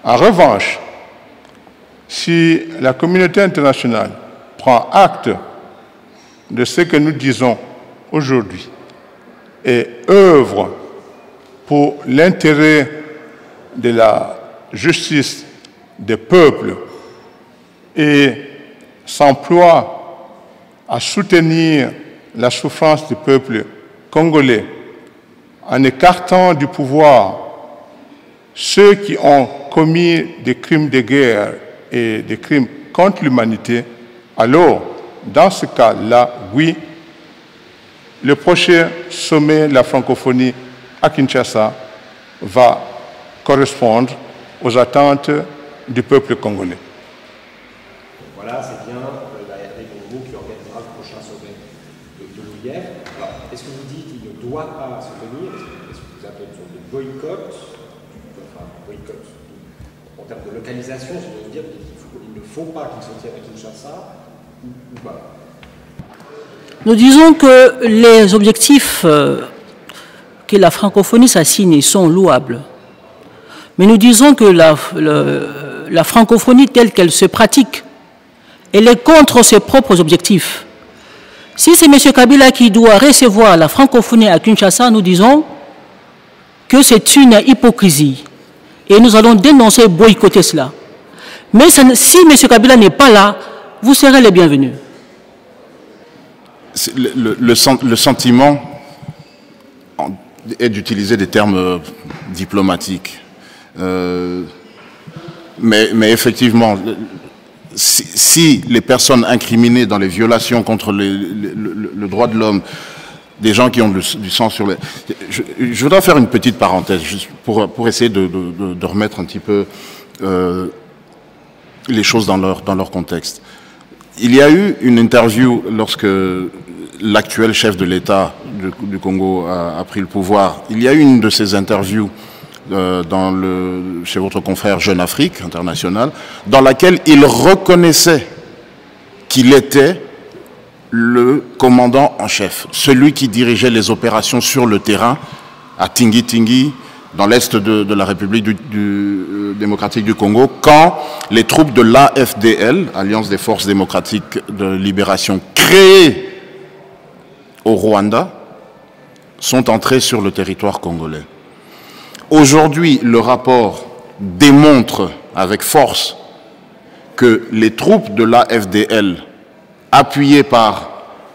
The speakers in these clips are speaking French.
En revanche, si la communauté internationale prend acte de ce que nous disons aujourd'hui et œuvre pour l'intérêt de la justice des peuples et s'emploie à soutenir la souffrance du peuple congolais en écartant du pouvoir ceux qui ont commis des crimes de guerre et des crimes contre l'humanité, alors, dans ce cas-là, oui, le prochain sommet de la francophonie à Kinshasa va correspondre aux attentes du peuple congolais. Voilà, c'est bien la RD Congo qui organisera le prochain sommet de l'OIF. Alors, est-ce que vous dites qu'il ne doit pas se tenir? Est-ce que vous appelez une sorte de boycott? Enfin, boycott en termes de localisation, ça veut dire qu'il ne faut pas qu'il se tienne à Kinshasa ou pas? Nous disons que les objectifs que la francophonie s'assigne sont louables. Mais nous disons que la francophonie telle qu'elle se pratique, elle est contre ses propres objectifs. Si c'est M. Kabila qui doit recevoir la francophonie à Kinshasa, nous disons que c'est une hypocrisie. Et nous allons dénoncer et boycotter cela. Mais si M. Kabila n'est pas là, vous serez les bienvenus. Le sentiment est d'utiliser des termes diplomatiques. Mais effectivement, si les personnes incriminées dans les violations contre le droit de l'homme, des gens qui ont du sang sur les... Je voudrais faire une petite parenthèse, juste pour essayer de remettre un petit peu les choses dans leur contexte. Il y a eu une interview lorsque l'actuel chef de l'État du Congo a pris le pouvoir. Il y a eu une de ces interviews chez votre confrère Jeune Afrique International, dans laquelle il reconnaissait qu'il était le commandant en chef, celui qui dirigeait les opérations sur le terrain à Tingi-Tingi, dans l'est de la République démocratique du Congo, quand les troupes de l'AFDL, Alliance des forces démocratiques de libération, créées au Rwanda, sont entrées sur le territoire congolais. Aujourd'hui, le rapport démontre avec force que les troupes de l'AFDL, appuyées par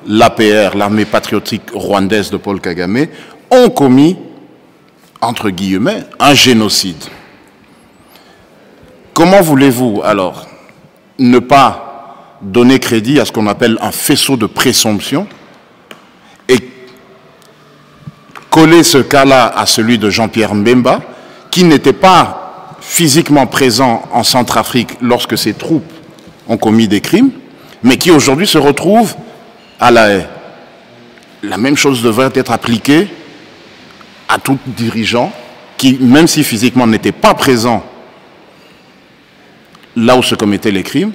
l'APR, l'armée patriotique rwandaise de Paul Kagame, ont commis, entre guillemets, un génocide. Comment voulez-vous, alors, ne pas donner crédit à ce qu'on appelle un faisceau de présomption et coller ce cas-là à celui de Jean-Pierre Mbemba, qui n'était pas physiquement présent en Centrafrique lorsque ses troupes ont commis des crimes, mais qui aujourd'hui se retrouve à La Haye. La même chose devrait être appliquée à tout dirigeant qui, même si physiquement n'était pas présent là où se commettaient les crimes,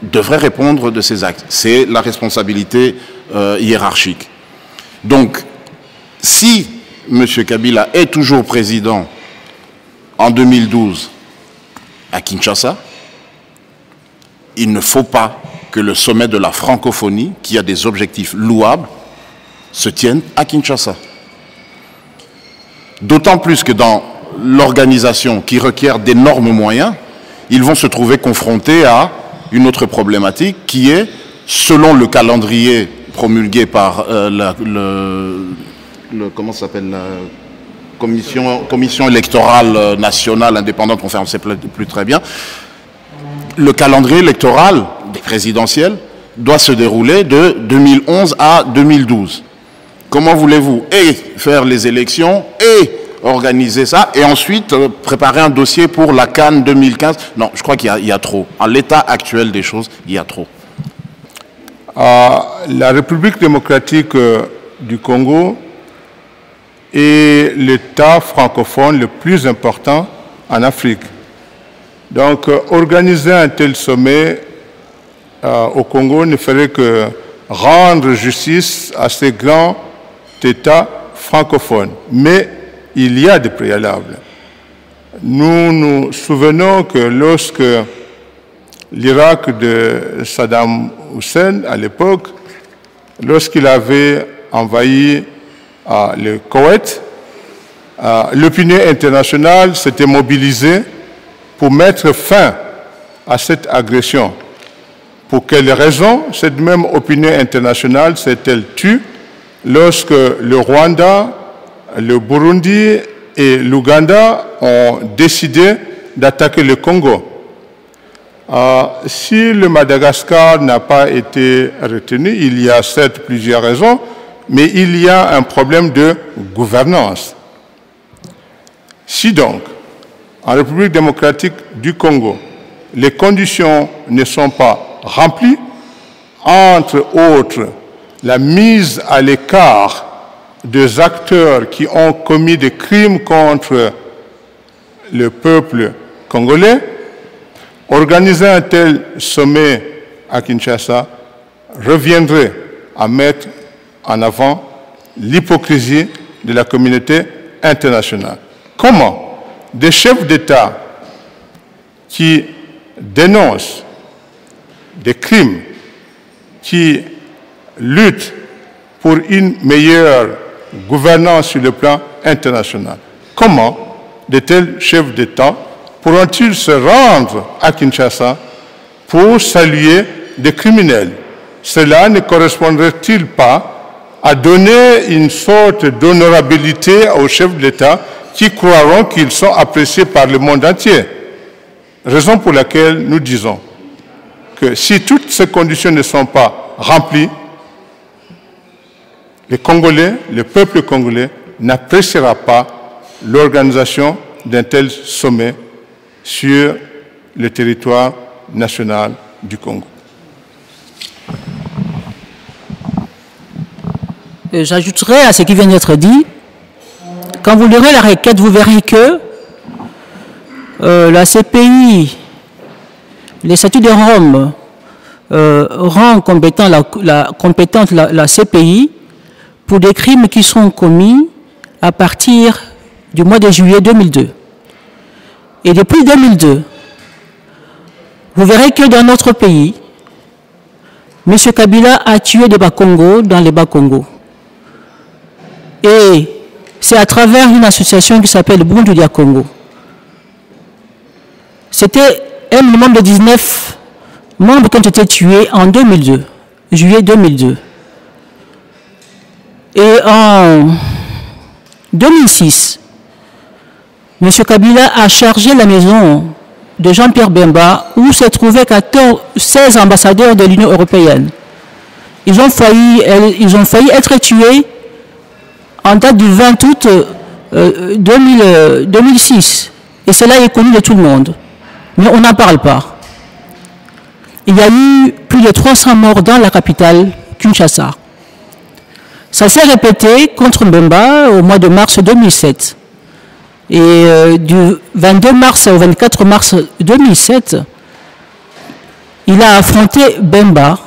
devrait répondre de ses actes. C'est la responsabilité hiérarchique. Donc, si M. Kabila est toujours président en 2012 à Kinshasa, il ne faut pas que le sommet de la francophonie, qui a des objectifs louables, se tienne à Kinshasa. D'autant plus que dans l'organisation qui requiert d'énormes moyens, ils vont se trouver confrontés à une autre problématique qui est, selon le calendrier promulgué par comment ça s'appelle, la commission électorale nationale indépendante, on ne sait plus très bien, le calendrier électoral des présidentielles doit se dérouler de 2011 à 2012. Comment voulez-vous faire les élections et organiser ça et ensuite préparer un dossier pour la CAN 2015? Non, je crois qu'il y a trop. En l'état actuel des choses, il y a trop. La République démocratique du Congo est l'État francophone le plus important en Afrique. Donc, organiser un tel sommet au Congo ne ferait que rendre justice à ces grands États francophones. Mais il y a des préalables. nous nous souvenons que lorsque l'Irak de Saddam Hussein, à l'époque, lorsqu'il avait envahi le Koweït, l'opinion internationale s'était mobilisée pour mettre fin à cette agression. Pour quelles raisons cette même opinion internationale s'est-elle tue lorsque le Rwanda, le Burundi et l'Ouganda ont décidé d'attaquer le Congo? Si le Madagascar n'a pas été retenu, il y a certes plusieurs raisons, mais il y a un problème de gouvernance. Si donc, en République démocratique du Congo, les conditions ne sont pas remplies, entre autres la mise à l'écart des acteurs qui ont commis des crimes contre le peuple congolais, organiser un tel sommet à Kinshasa reviendrait à mettre en avant l'hypocrisie de la communauté internationale. Comment des chefs d'État qui dénoncent des crimes, qui luttent pour une meilleure gouvernance sur le plan international, comment de tels chefs d'État pourront-ils se rendre à Kinshasa pour saluer des criminels? Cela ne correspondrait-il pas à donner une sorte d'honorabilité aux chefs d'État qui croiront qu'ils sont appréciés par le monde entier? Raison pour laquelle nous disons que si toutes ces conditions ne sont pas remplies, les Congolais, le peuple congolais n'appréciera pas l'organisation d'un tel sommet sur le territoire national du Congo. J'ajouterai à ce qui vient d'être dit, quand vous lirez la requête, vous verrez que la CPI, les statuts de Rome, rend compétente la CPI pour des crimes qui sont commis à partir du mois de juillet 2002. Et depuis 2002, vous verrez que dans notre pays, M. Kabila a tué des Bas-Congo dans les Bas-Congo. Et c'est à travers une association qui s'appelle Bundu Dia Congo. C'était un minimum de 19 membres qui ont été tués en 2002, juillet 2002. Et en 2006, M. Kabila a chargé la maison de Jean-Pierre Bemba où se trouvaient 16 ambassadeurs de l'Union européenne. Ils ont failli être tués en date du 20 août 2006. Et cela est connu de tout le monde. Mais on n'en parle pas. Il y a eu plus de 300 morts dans la capitale, Kinshasa. Ça s'est répété contre Bemba au mois de mars 2007. Et du 22 mars au 24 mars 2007, il a affronté Bemba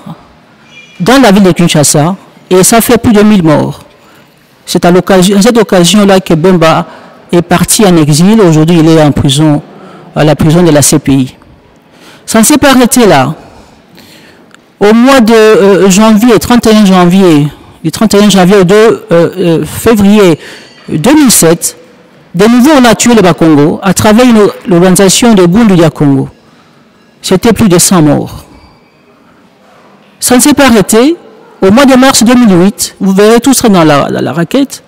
dans la ville de Kinshasa et ça fait plus de 1000 morts. C'est à cette occasion-là que Bemba est parti en exil. Aujourd'hui, il est en prison, à la prison de la CPI. Ça ne s'est pas arrêté là. Au mois de janvier, 31 janvier, du 31 janvier au 2 février 2007, de nouveau, on a tué le Bas-Congo à travers l'organisation de Bundu Dia Congo. C'était plus de 100 morts. Ça ne s'est pas arrêté. Au mois de mars 2008, vous verrez tout ça dans la raquette.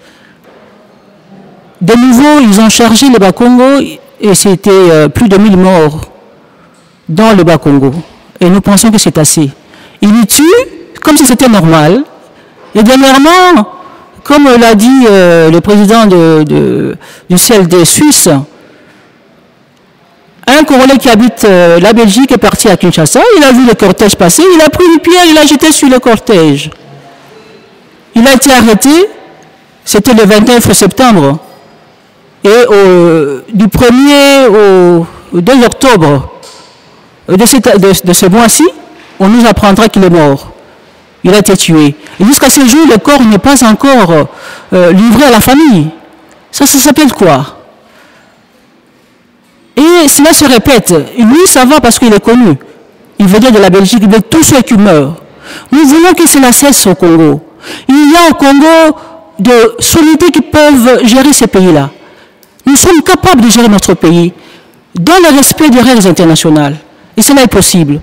De nouveau, ils ont chargé le Bas-Congo et c'était plus de 1000 morts dans le Bas-Congo. Et nous pensons que c'est assez. Ils nous tuent comme si c'était normal. Et dernièrement, comme l'a dit le président du CLD suisse, un Congolais qui habite la Belgique est parti à Kinshasa, il a vu le cortège passer, il a pris une pierre, il l'a jeté sur le cortège. Il a été arrêté, c'était le 29 septembre. Et du 1er au 2 octobre de ce mois-ci, on nous apprendra qu'il est mort. Il a été tué. Et jusqu'à ce jour, le corps n'est pas encore livré à la famille. Ça s'appelle quoi? Et cela se répète. Lui, ça va parce qu'il est connu. Il venait de la Belgique, il veut tous ceux qui meurent. Nous voulons que cela cesse au Congo. Il y a au Congo de sommités qui peuvent gérer ces pays-là. Nous sommes capables de gérer notre pays dans le respect des règles internationales. Et cela est possible.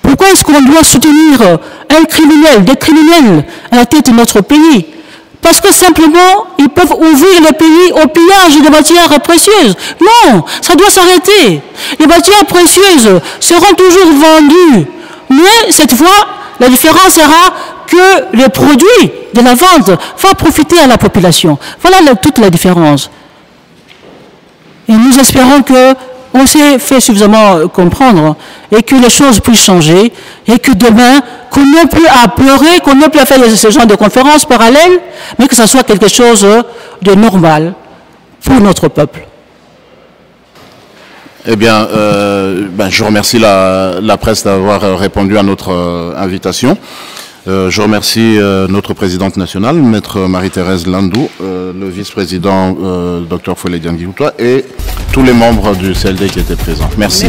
Pourquoi est-ce qu'on doit soutenir un criminel, des criminels à la tête de notre pays? Parce que simplement, ils peuvent ouvrir le pays au pillage de matières précieuses. Non, ça doit s'arrêter. Les matières précieuses seront toujours vendues. Mais cette fois, la différence sera que le produit de la vente va profiter à la population. Voilà toute la différence. Et nous espérons qu'on s'est fait suffisamment comprendre et que les choses puissent changer et que demain, qu'on n'ait plus à pleurer, qu'on n'ait plus à faire ce genre de conférences parallèles, mais que ce soit quelque chose de normal pour notre peuple. Eh bien, je remercie la presse d'avoir répondu à notre invitation. Je remercie notre présidente nationale, Maître Marie-Thérèse Landou, le vice-président Dr Follé Dianguioutoua et tous les membres du CLD qui étaient présents. Merci.